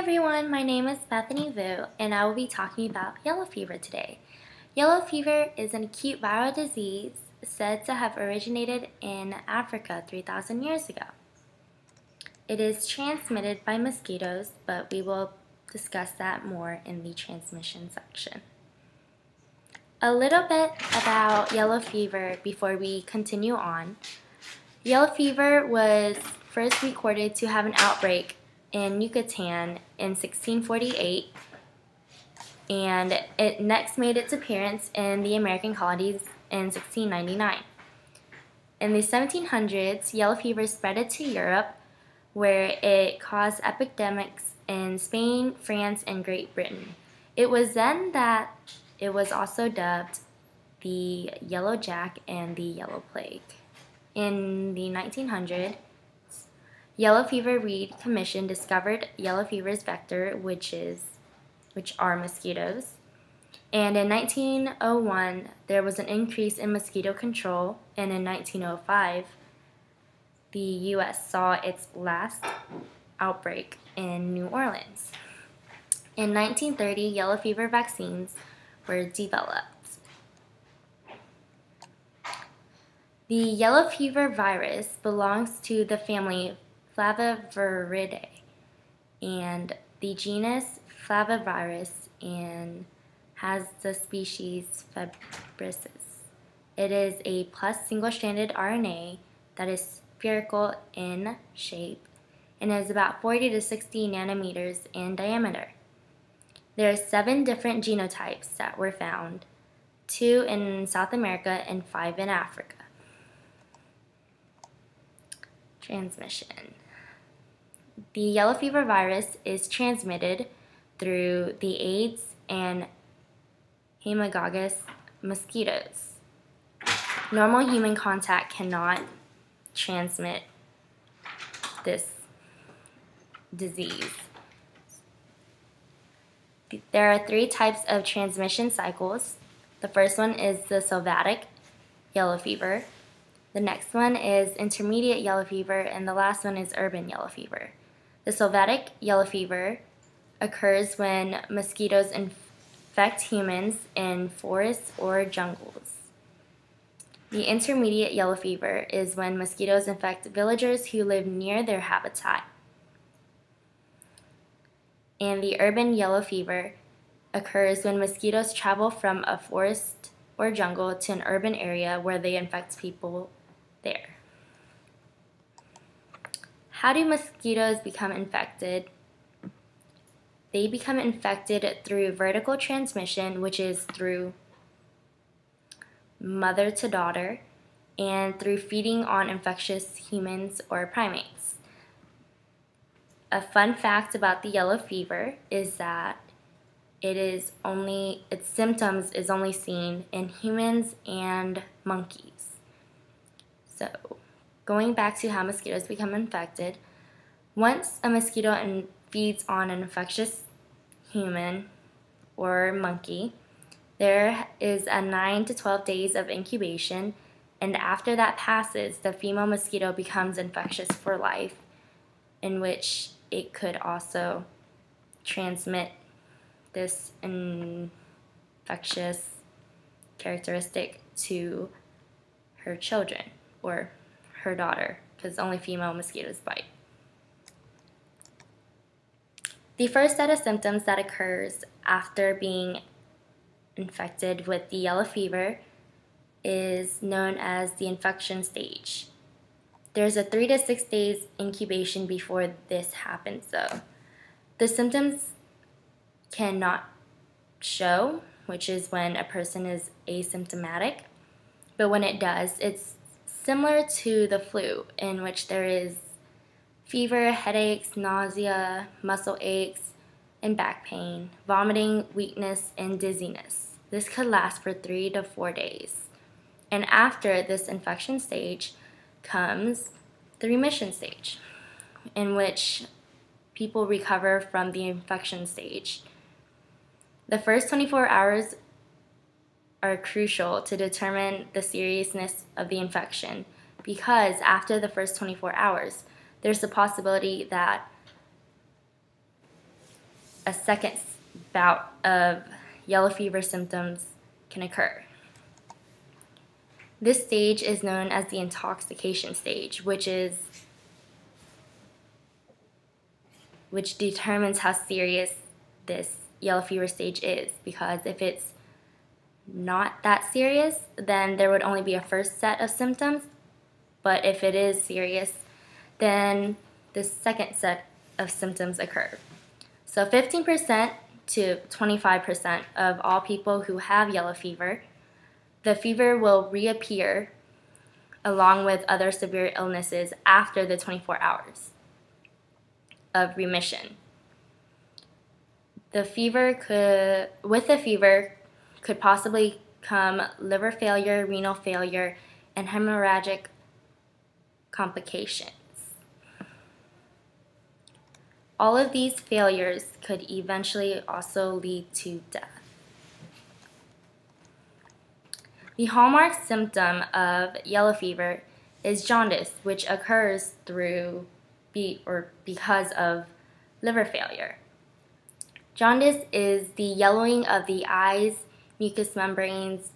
everyone, my name is Bethany Vu, and I will be talking about yellow fever today. Yellow fever is an acute viral disease said to have originated in Africa 3,000 years ago. It is transmitted by mosquitoes, but we will discuss that more in the transmission section. A little bit about yellow fever before we continue on. Yellow fever was first recorded to have an outbreak in Yucatan in 1648, and it next made its appearance in the American colonies in 1699. In the 1700s, yellow fever spread to Europe, where it caused epidemics in Spain, France, and Great Britain. It was then that it was also dubbed the Yellow Jack and the Yellow Plague. In the 1900s, Yellow Fever Reed Commission discovered yellow fever's vector, which are mosquitoes. And in 1901, there was an increase in mosquito control, and in 1905, the U.S. saw its last outbreak in New Orleans. In 1930, yellow fever vaccines were developed. The yellow fever virus belongs to the family Flaviviridae and the genus Flavivirus, and has the species Febresis. It is a plus single-stranded RNA that is spherical in shape and is about 40 to 60 nanometers in diameter. There are 7 different genotypes that were found, 2 in South America and 5 in Africa. Transmission. The yellow fever virus is transmitted through the Aedes and Haemophilus mosquitoes. Normal human contact cannot transmit this disease. There are 3 types of transmission cycles. The first one is the sylvatic yellow fever. The next one is intermediate yellow fever, and the last one is urban yellow fever. The sylvatic yellow fever occurs when mosquitoes infect humans in forests or jungles. The intermediate yellow fever is when mosquitoes infect villagers who live near their habitat. And the urban yellow fever occurs when mosquitoes travel from a forest or jungle to an urban area where they infect people there. How do mosquitoes become infected? They become infected through vertical transmission, which is through mother to daughter, and through feeding on infectious humans or primates. A fun fact about the yellow fever is that its symptoms is only seen in humans and monkeys. So, going back to how mosquitoes become infected, once a mosquito feeds on an infectious human or monkey, there is a 9 to 12 days of incubation, and after that passes, the female mosquito becomes infectious for life, in which it could also transmit this infectious characteristic to her children or her daughter, because only female mosquitoes bite. The first set of symptoms that occurs after being infected with the yellow fever is known as the infection stage. There's a 3 to 6 days incubation before this happens though. The symptoms cannot show, which is when a person is asymptomatic, but when it does, it's similar to the flu, in which there is fever, headaches, nausea, muscle aches, and back pain, vomiting, weakness, and dizziness. This could last for 3 to 4 days. And after this infection stage comes the remission stage, in which people recover from the infection stage. The first 24 hours are crucial to determine the seriousness of the infection, because after the first 24 hours, there's a possibility that a second bout of yellow fever symptoms can occur. This stage is known as the intoxication stage, which determines how serious this yellow fever stage is, because if it's not that serious, then there would only be a first set of symptoms, but if it is serious, then the second set of symptoms occur. So 15% to 25% of all people who have yellow fever, the fever will reappear along with other severe illnesses after the 24 hours of remission. With the fever could possibly come liver failure, renal failure, and hemorrhagic complications. All of these failures could eventually also lead to death. The hallmark symptom of yellow fever is jaundice, which occurs because of liver failure. Jaundice is the yellowing of the eyes, mucous membranes,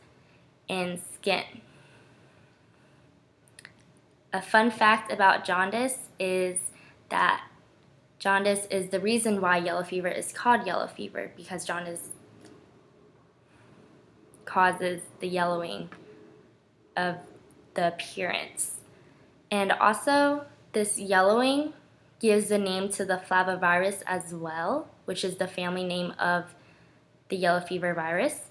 and skin. A fun fact about jaundice is that jaundice is the reason why yellow fever is called yellow fever, because jaundice causes the yellowing of the appearance. And also, this yellowing gives the name to the flavivirus as well, which is the family name of the yellow fever virus,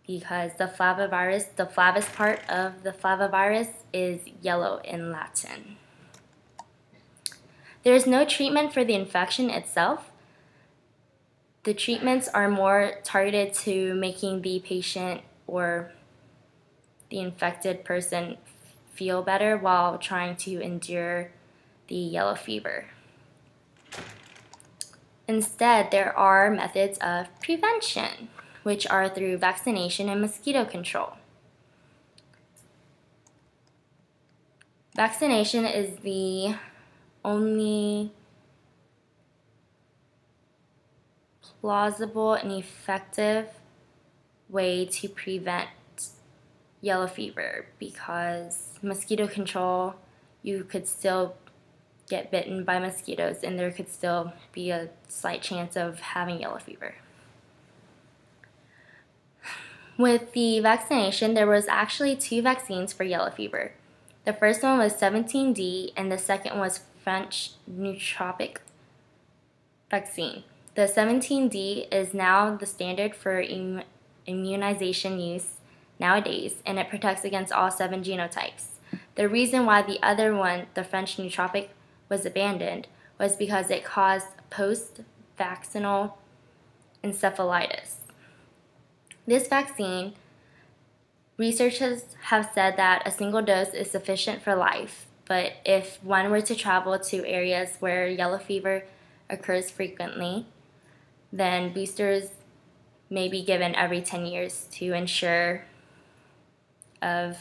because the flavus part of the flavivirus is yellow in Latin. There is no treatment for the infection itself. The treatments are more targeted to making the patient or the infected person feel better while trying to endure the yellow fever. Instead, there are methods of prevention, which are through vaccination and mosquito control. Vaccination is the only plausible and effective way to prevent yellow fever, because mosquito control, you could still get bitten by mosquitoes and there could still be a slight chance of having yellow fever. With the vaccination, there was actually 2 vaccines for yellow fever. The first one was 17D and the second was French nootropic vaccine. The 17D is now the standard for immunization use nowadays, and it protects against all 7 genotypes. The reason why the other one, the French nootropic, was abandoned was because it caused post-vaccinal encephalitis. This vaccine, researchers have said that a single dose is sufficient for life, but if one were to travel to areas where yellow fever occurs frequently, then boosters may be given every 10 years to ensure of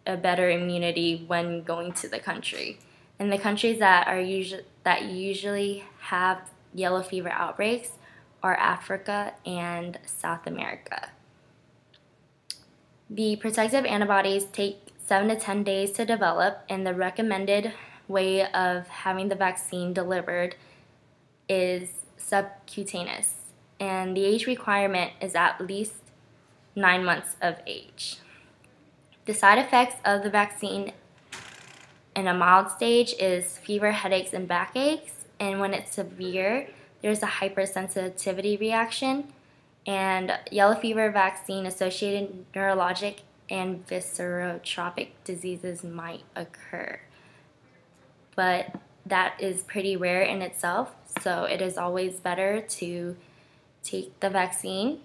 a better immunity when going to the country. And the countries that usually have yellow fever outbreaks are Africa and South America. The protective antibodies take 7 to 10 days to develop, and the recommended way of having the vaccine delivered is subcutaneous, and the age requirement is at least 9 months of age. The side effects of the vaccine in a mild stage is fever, headaches, and backaches, and when it's severe, there's a hypersensitivity reaction, and yellow fever vaccine associated neurologic and viscerotropic diseases might occur. But that is pretty rare in itself, so it is always better to take the vaccine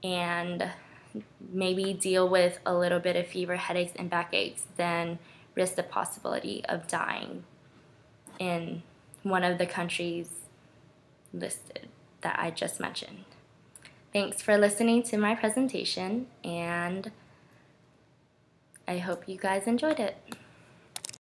and maybe deal with a little bit of fever, headaches, and backaches than risk the possibility of dying in one of the countries listed that I just mentioned. Thanks for listening to my presentation, and I hope you guys enjoyed it.